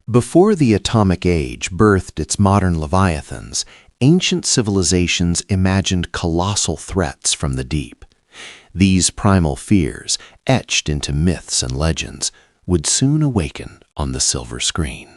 Before the atomic age birthed its modern leviathans, ancient civilizations imagined colossal threats from the deep. These primal fears, etched into myths and legends, would soon awaken on the silver screen.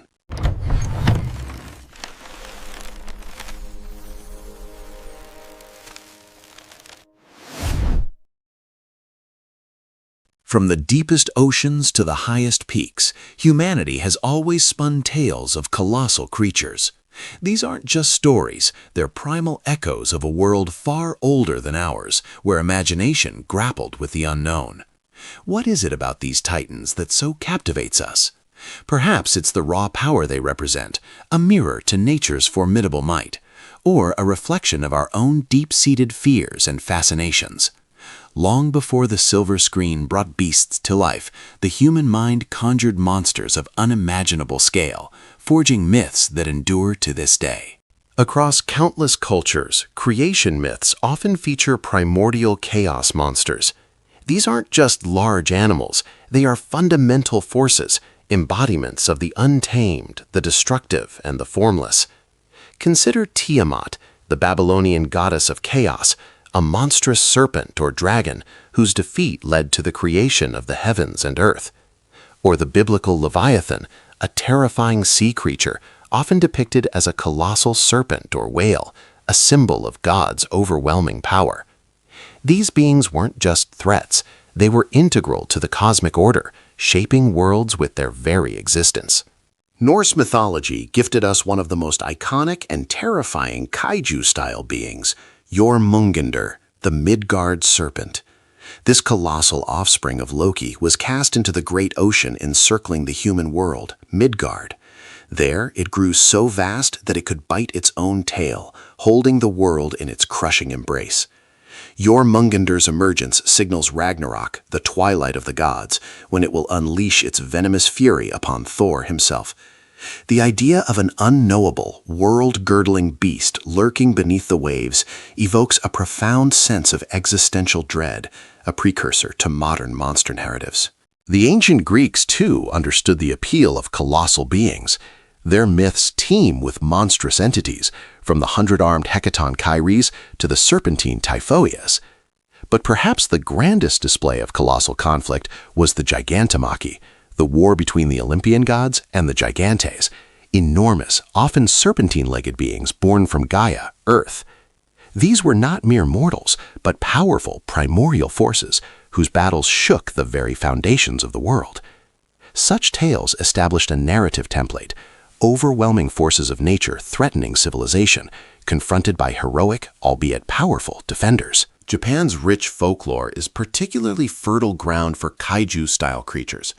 From the deepest oceans to the highest peaks, humanity has always spun tales of colossal creatures. These aren't just stories, they're primal echoes of a world far older than ours, where imagination grappled with the unknown. What is it about these titans that so captivates us? Perhaps it's the raw power they represent, a mirror to nature's formidable might, or a reflection of our own deep-seated fears and fascinations. Long before the silver screen brought beasts to life, the human mind conjured monsters of unimaginable scale, forging myths that endure to this day. Across countless cultures, creation myths often feature primordial chaos monsters. These aren't just large animals, they are fundamental forces, embodiments of the untamed, the destructive, and the formless. Consider Tiamat, the Babylonian goddess of chaos, a monstrous serpent or dragon whose defeat led to the creation of the heavens and earth. Or the biblical Leviathan, a terrifying sea creature, often depicted as a colossal serpent or whale, a symbol of God's overwhelming power. These beings weren't just threats, they were integral to the cosmic order, shaping worlds with their very existence. Norse mythology gifted us one of the most iconic and terrifying kaiju-style beings, Jörmungandr, the Midgard serpent. This colossal offspring of Loki was cast into the great ocean encircling the human world, Midgard. There, it grew so vast that it could bite its own tail, holding the world in its crushing embrace. Jörmungandr's emergence signals Ragnarok, the twilight of the gods, when it will unleash its venomous fury upon Thor himself. The idea of an unknowable, world-girdling beast lurking beneath the waves evokes a profound sense of existential dread, a precursor to modern monster narratives. The ancient Greeks, too, understood the appeal of colossal beings. Their myths teem with monstrous entities, from the 100-armed hecaton Kyries to the serpentine Typhoeus. But perhaps the grandest display of colossal conflict was the Gigantomachy, the war between the Olympian gods and the Gigantes, enormous, often serpentine-legged beings born from Gaia, Earth. These were not mere mortals, but powerful primordial forces whose battles shook the very foundations of the world. Such tales established a narrative template, overwhelming forces of nature threatening civilization, confronted by heroic, albeit powerful, defenders. Japan's rich folklore is particularly fertile ground for kaiju-style creatures.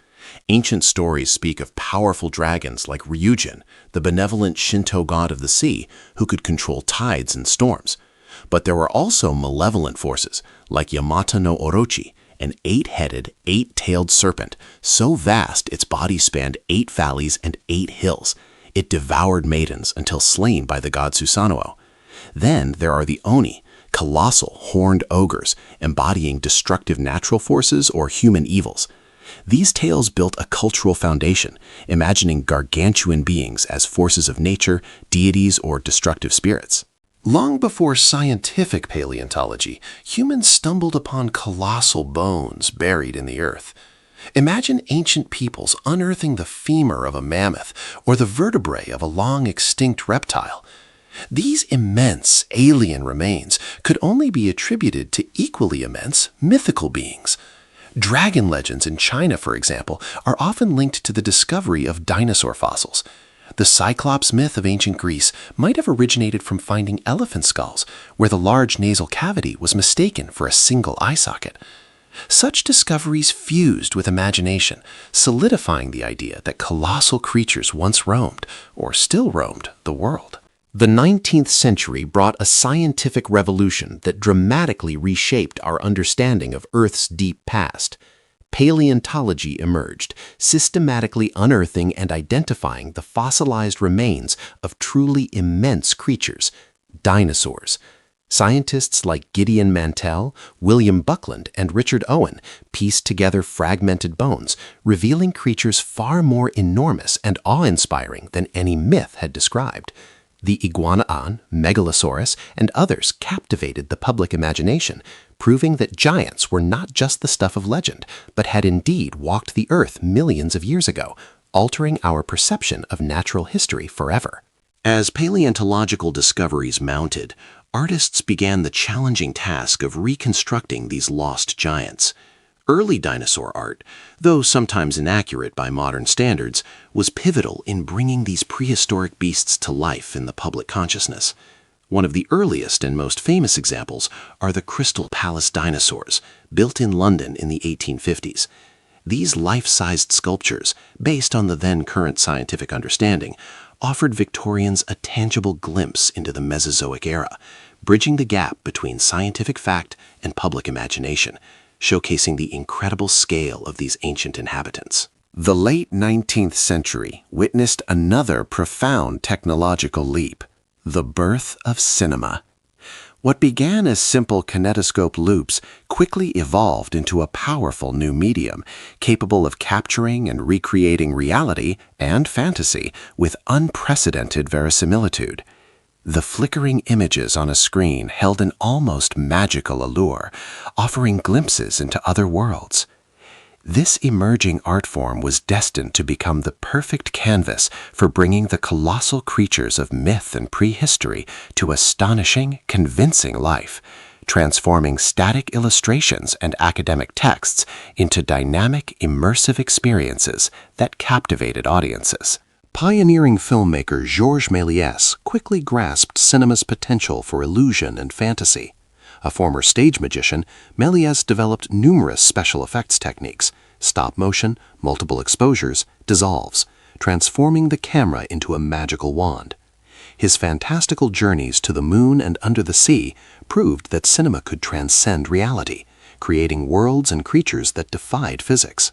Ancient stories speak of powerful dragons like Ryujin, the benevolent Shinto god of the sea, who could control tides and storms. But there were also malevolent forces, like Yamata no Orochi, an 8-headed, 8-tailed serpent, so vast its body spanned 8 valleys and 8 hills. It devoured maidens until slain by the god Susanoo. Then there are the Oni, colossal, horned ogres, embodying destructive natural forces or human evils. These tales built a cultural foundation, imagining gargantuan beings as forces of nature, deities, or destructive spirits. Long before scientific paleontology, humans stumbled upon colossal bones buried in the earth. Imagine ancient peoples unearthing the femur of a mammoth or the vertebrae of a long-extinct reptile. These immense alien remains could only be attributed to equally immense mythical beings. Dragon legends in China, for example, are often linked to the discovery of dinosaur fossils. The Cyclops myth of ancient Greece might have originated from finding elephant skulls, where the large nasal cavity was mistaken for a single eye socket. Such discoveries fused with imagination, solidifying the idea that colossal creatures once roamed, or still roamed, the world. The 19th century brought a scientific revolution that dramatically reshaped our understanding of Earth's deep past. Paleontology emerged, systematically unearthing and identifying the fossilized remains of truly immense creatures, dinosaurs. Scientists like Gideon Mantell, William Buckland, and Richard Owen pieced together fragmented bones, revealing creatures far more enormous and awe-inspiring than any myth had described. The iguanodon, megalosaurus, and others captivated the public imagination, proving that giants were not just the stuff of legend, but had indeed walked the earth millions of years ago, altering our perception of natural history forever. As paleontological discoveries mounted, artists began the challenging task of reconstructing these lost giants. Early dinosaur art, though sometimes inaccurate by modern standards, was pivotal in bringing these prehistoric beasts to life in the public consciousness. One of the earliest and most famous examples are the Crystal Palace dinosaurs, built in London in the 1850s. These life-sized sculptures, based on the then-current scientific understanding, offered Victorians a tangible glimpse into the Mesozoic era, bridging the gap between scientific fact and public imagination, showcasing the incredible scale of these ancient inhabitants. The late 19th century witnessed another profound technological leap: the birth of cinema. What began as simple kinetoscope loops quickly evolved into a powerful new medium, capable of capturing and recreating reality and fantasy with unprecedented verisimilitude. The flickering images on a screen held an almost magical allure, offering glimpses into other worlds. This emerging art form was destined to become the perfect canvas for bringing the colossal creatures of myth and prehistory to astonishing, convincing life, transforming static illustrations and academic texts into dynamic, immersive experiences that captivated audiences. Pioneering filmmaker Georges Méliès quickly grasped cinema's potential for illusion and fantasy. A former stage magician, Méliès developed numerous special effects techniques: stop motion, multiple exposures, dissolves, transforming the camera into a magical wand. His fantastical journeys to the moon and under the sea proved that cinema could transcend reality, creating worlds and creatures that defied physics.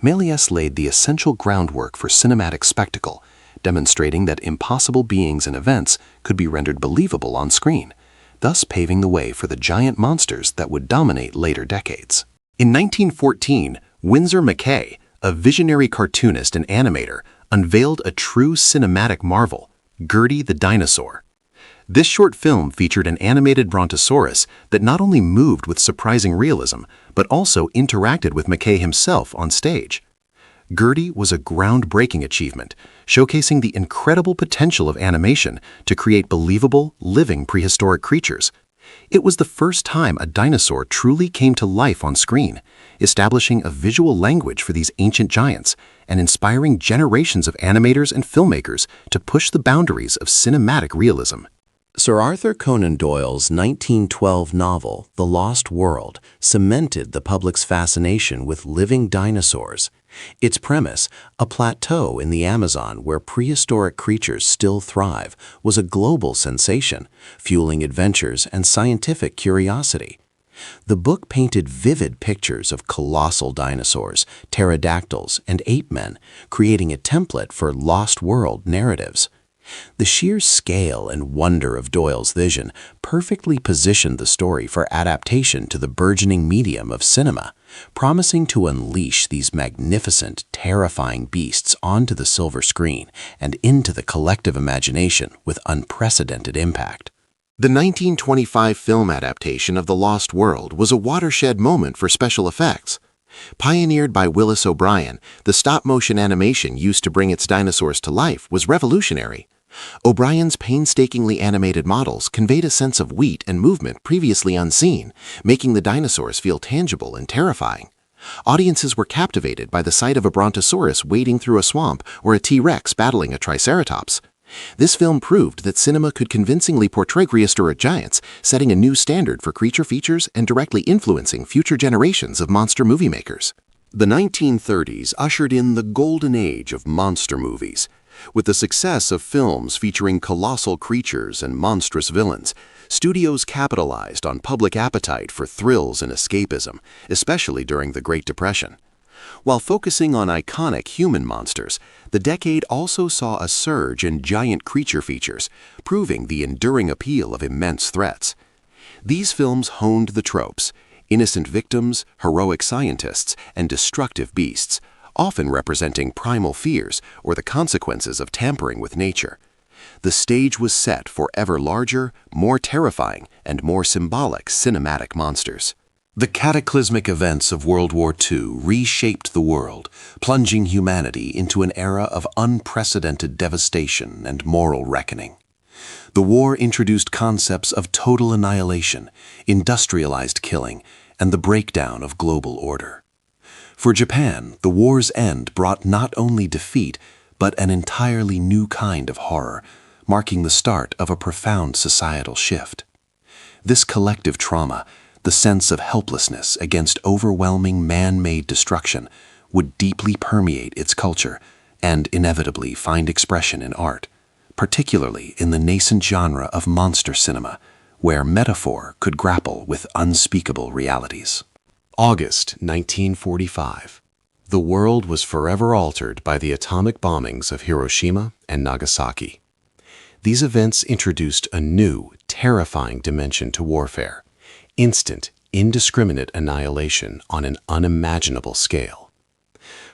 Méliès laid the essential groundwork for cinematic spectacle, demonstrating that impossible beings and events could be rendered believable on screen, thus paving the way for the giant monsters that would dominate later decades. In 1914, Winsor McCay, a visionary cartoonist and animator, unveiled a true cinematic marvel, Gertie the Dinosaur. This short film featured an animated brontosaurus that not only moved with surprising realism, but also interacted with McCay himself on stage. Gertie was a groundbreaking achievement, showcasing the incredible potential of animation to create believable, living prehistoric creatures. It was the first time a dinosaur truly came to life on screen, establishing a visual language for these ancient giants and inspiring generations of animators and filmmakers to push the boundaries of cinematic realism. Sir Arthur Conan Doyle's 1912 novel, The Lost World, cemented the public's fascination with living dinosaurs. Its premise, a plateau in the Amazon where prehistoric creatures still thrive, was a global sensation, fueling adventures and scientific curiosity. The book painted vivid pictures of colossal dinosaurs, pterodactyls, and ape-men, creating a template for lost world narratives. The sheer scale and wonder of Doyle's vision perfectly positioned the story for adaptation to the burgeoning medium of cinema, promising to unleash these magnificent, terrifying beasts onto the silver screen and into the collective imagination with unprecedented impact. The 1925 film adaptation of The Lost World was a watershed moment for special effects. Pioneered by Willis O'Brien, the stop-motion animation used to bring its dinosaurs to life was revolutionary. O'Brien's painstakingly animated models conveyed a sense of weight and movement previously unseen, making the dinosaurs feel tangible and terrifying. Audiences were captivated by the sight of a brontosaurus wading through a swamp or a T-Rex battling a triceratops. This film proved that cinema could convincingly portray prehistoric giants, setting a new standard for creature features and directly influencing future generations of monster movie makers. The 1930s ushered in the golden age of monster movies. With the success of films featuring colossal creatures and monstrous villains, studios capitalized on public appetite for thrills and escapism, especially during the Great Depression. While focusing on iconic human monsters, the decade also saw a surge in giant creature features, proving the enduring appeal of immense threats. These films honed the tropes: innocent victims, heroic scientists, and destructive beasts, often representing primal fears or the consequences of tampering with nature. The stage was set for ever larger, more terrifying, and more symbolic cinematic monsters. The cataclysmic events of World War II reshaped the world, plunging humanity into an era of unprecedented devastation and moral reckoning. The war introduced concepts of total annihilation, industrialized killing, and the breakdown of global order. For Japan, the war's end brought not only defeat, but an entirely new kind of horror, marking the start of a profound societal shift. This collective trauma, the sense of helplessness against overwhelming man-made destruction, would deeply permeate its culture and inevitably find expression in art, particularly in the nascent genre of monster cinema, where metaphor could grapple with unspeakable realities. August 1945. The world was forever altered by the atomic bombings of Hiroshima and Nagasaki. These events introduced a new, terrifying dimension to warfare: instant, indiscriminate annihilation on an unimaginable scale.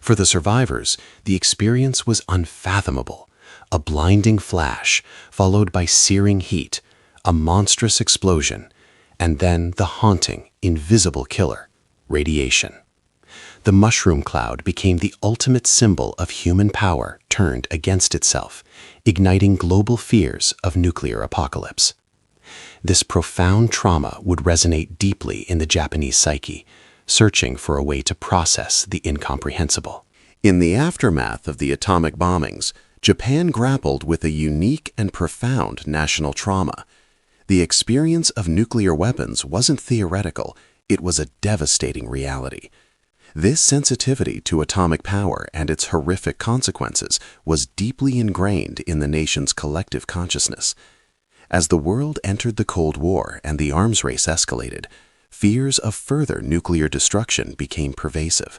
For the survivors, the experience was unfathomable: a blinding flash, followed by searing heat, a monstrous explosion, and then the haunting, invisible killer: radiation. The mushroom cloud became the ultimate symbol of human power turned against itself, igniting global fears of nuclear apocalypse. This profound trauma would resonate deeply in the Japanese psyche, searching for a way to process the incomprehensible. In the aftermath of the atomic bombings, Japan grappled with a unique and profound national trauma. The experience of nuclear weapons wasn't theoretical, it was a devastating reality. This sensitivity to atomic power and its horrific consequences was deeply ingrained in the nation's collective consciousness. As the world entered the Cold War and the arms race escalated, fears of further nuclear destruction became pervasive.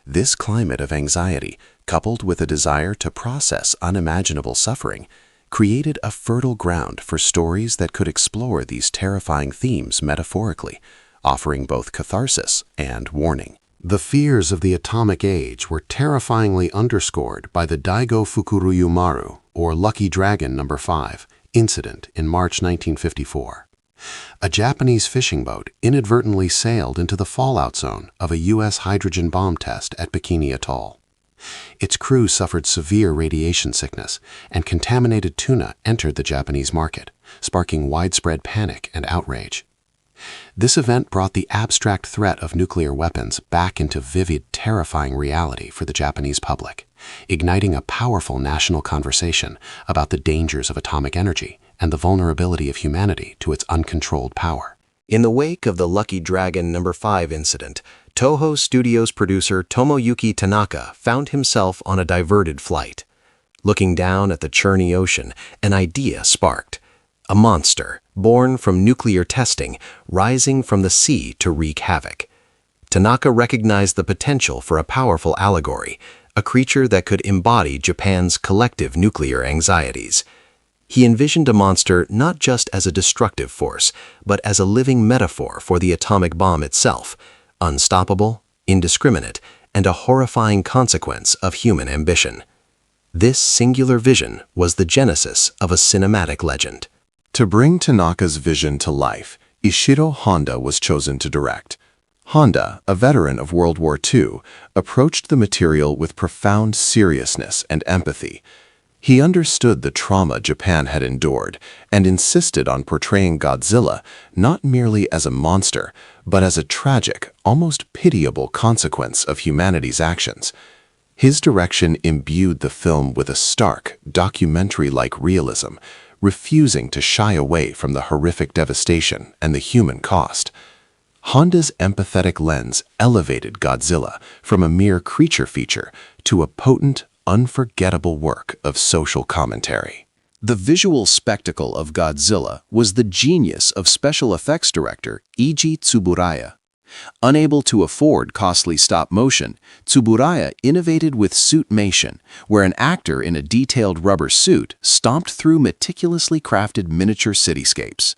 This climate of anxiety, coupled with a desire to process unimaginable suffering, created a fertile ground for stories that could explore these terrifying themes metaphorically, offering both catharsis and warning. The fears of the atomic age were terrifyingly underscored by the Daigo Fukuryumaru, Maru, or Lucky Dragon No. 5, incident in March 1954. A Japanese fishing boat inadvertently sailed into the fallout zone of a U.S. hydrogen bomb test at Bikini Atoll. Its crew suffered severe radiation sickness, and contaminated tuna entered the Japanese market, sparking widespread panic and outrage. This event brought the abstract threat of nuclear weapons back into vivid, terrifying reality for the Japanese public, igniting a powerful national conversation about the dangers of atomic energy and the vulnerability of humanity to its uncontrolled power. In the wake of the Lucky Dragon No. 5 incident, Toho Studios producer Tomoyuki Tanaka found himself on a diverted flight. Looking down at the churny ocean, an idea sparked. A monster, born from nuclear testing, rising from the sea to wreak havoc. Tanaka recognized the potential for a powerful allegory, a creature that could embody Japan's collective nuclear anxieties. He envisioned a monster not just as a destructive force, but as a living metaphor for the atomic bomb itself, unstoppable, indiscriminate, and a horrifying consequence of human ambition. This singular vision was the genesis of a cinematic legend. To bring Tanaka's vision to life, Ishiro Honda was chosen to direct. Honda, a veteran of World War II, approached the material with profound seriousness and empathy. He understood the trauma Japan had endured and insisted on portraying Godzilla not merely as a monster, but as a tragic, almost pitiable consequence of humanity's actions. His direction imbued the film with a stark, documentary-like realism, refusing to shy away from the horrific devastation and the human cost. Honda's empathetic lens elevated Godzilla from a mere creature feature to a potent, unforgettable work of social commentary. The visual spectacle of Godzilla was the genius of special effects director Eiji Tsuburaya. Unable to afford costly stop-motion, Tsuburaya innovated with suitmation, where an actor in a detailed rubber suit stomped through meticulously crafted miniature cityscapes.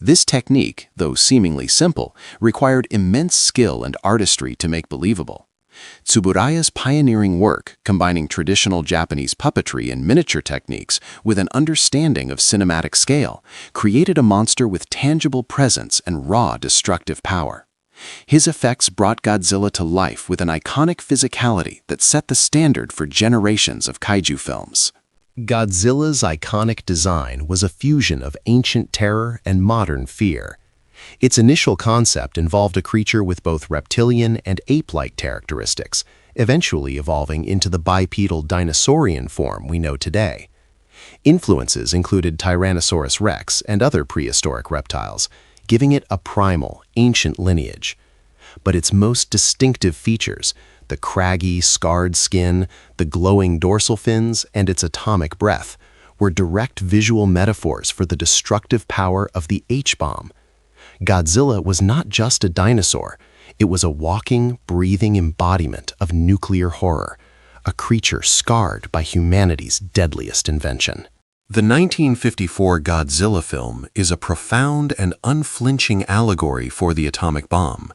This technique, though seemingly simple, required immense skill and artistry to make believable. Tsuburaya's pioneering work, combining traditional Japanese puppetry and miniature techniques with an understanding of cinematic scale, created a monster with tangible presence and raw destructive power. His effects brought Godzilla to life with an iconic physicality that set the standard for generations of kaiju films. Godzilla's iconic design was a fusion of ancient terror and modern fear. Its initial concept involved a creature with both reptilian and ape-like characteristics, eventually evolving into the bipedal dinosaurian form we know today. Influences included Tyrannosaurus rex and other prehistoric reptiles, giving it a primal, ancient lineage. But its most distinctive features, the craggy, scarred skin, the glowing dorsal fins, and its atomic breath, were direct visual metaphors for the destructive power of the H-bomb. Godzilla was not just a dinosaur, it was a walking, breathing embodiment of nuclear horror, a creature scarred by humanity's deadliest invention. The 1954 Godzilla film is a profound and unflinching allegory for the atomic bomb.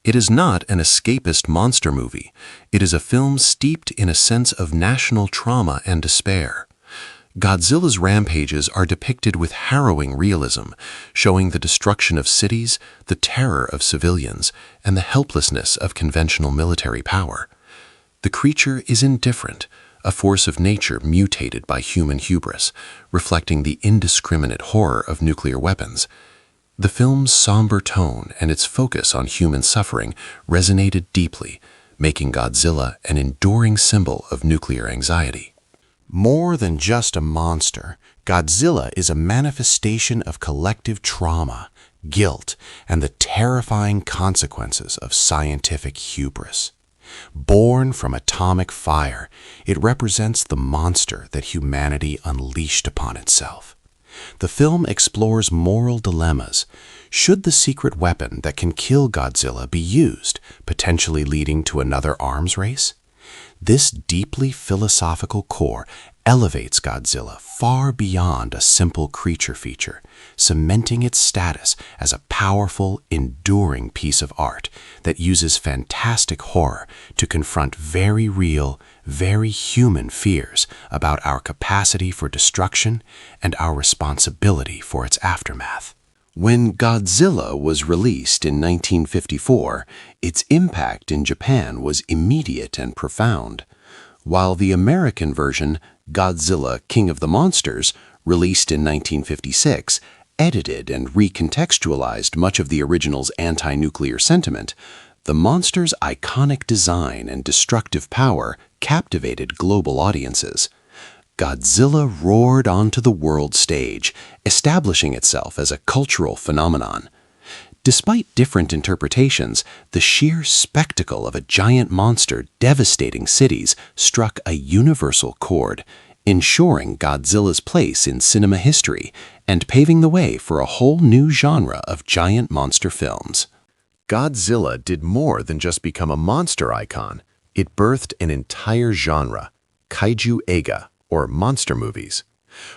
It is not an escapist monster movie. It is a film steeped in a sense of national trauma and despair. Godzilla's rampages are depicted with harrowing realism, showing the destruction of cities, the terror of civilians, and the helplessness of conventional military power. The creature is indifferent, a force of nature mutated by human hubris, reflecting the indiscriminate horror of nuclear weapons. The film's somber tone and its focus on human suffering resonated deeply, making Godzilla an enduring symbol of nuclear anxiety. More than just a monster, Godzilla is a manifestation of collective trauma, guilt, and the terrifying consequences of scientific hubris. Born from atomic fire, it represents the monster that humanity unleashed upon itself. The film explores moral dilemmas. Should the secret weapon that can kill Godzilla be used, potentially leading to another arms race? This deeply philosophical core elevates Godzilla far beyond a simple creature feature, cementing its status as a powerful, enduring piece of art that uses fantastic horror to confront very real, very human fears about our capacity for destruction and our responsibility for its aftermath. When Godzilla was released in 1954, its impact in Japan was immediate and profound. While the American version, Godzilla, King of the Monsters, released in 1956, edited and recontextualized much of the original's anti-nuclear sentiment, the monster's iconic design and destructive power captivated global audiences. Godzilla roared onto the world stage, establishing itself as a cultural phenomenon. Despite different interpretations, the sheer spectacle of a giant monster devastating cities struck a universal chord, ensuring Godzilla's place in cinema history and paving the way for a whole new genre of giant monster films. Godzilla did more than just become a monster icon. It birthed an entire genre, Kaiju Eiga, or monster movies.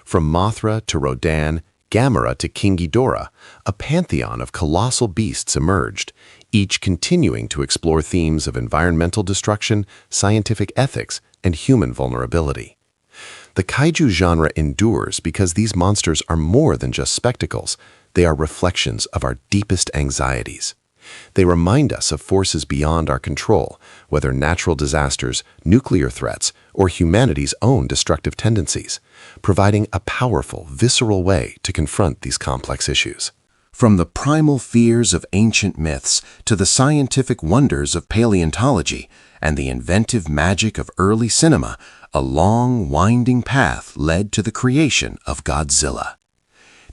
From Mothra to Rodan, Gamera to King Ghidorah, a pantheon of colossal beasts emerged, each continuing to explore themes of environmental destruction, scientific ethics, and human vulnerability. The kaiju genre endures because these monsters are more than just spectacles. They are reflections of our deepest anxieties. They remind us of forces beyond our control, whether natural disasters, nuclear threats, or humanity's own destructive tendencies, providing a powerful, visceral way to confront these complex issues. From the primal fears of ancient myths to the scientific wonders of paleontology and the inventive magic of early cinema, a long, winding path led to the creation of Godzilla.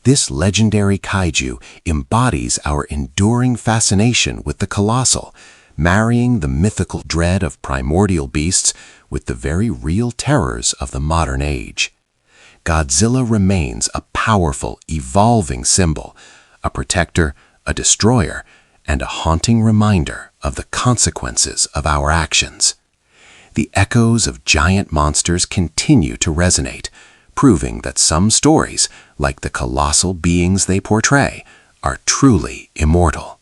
This legendary kaiju embodies our enduring fascination with the colossal, marrying the mythical dread of primordial beasts with the very real terrors of the modern age. Godzilla remains a powerful, evolving symbol, a protector, a destroyer, and a haunting reminder of the consequences of our actions. The echoes of giant monsters continue to resonate, proving that some stories, like the colossal beings they portray, are truly immortal.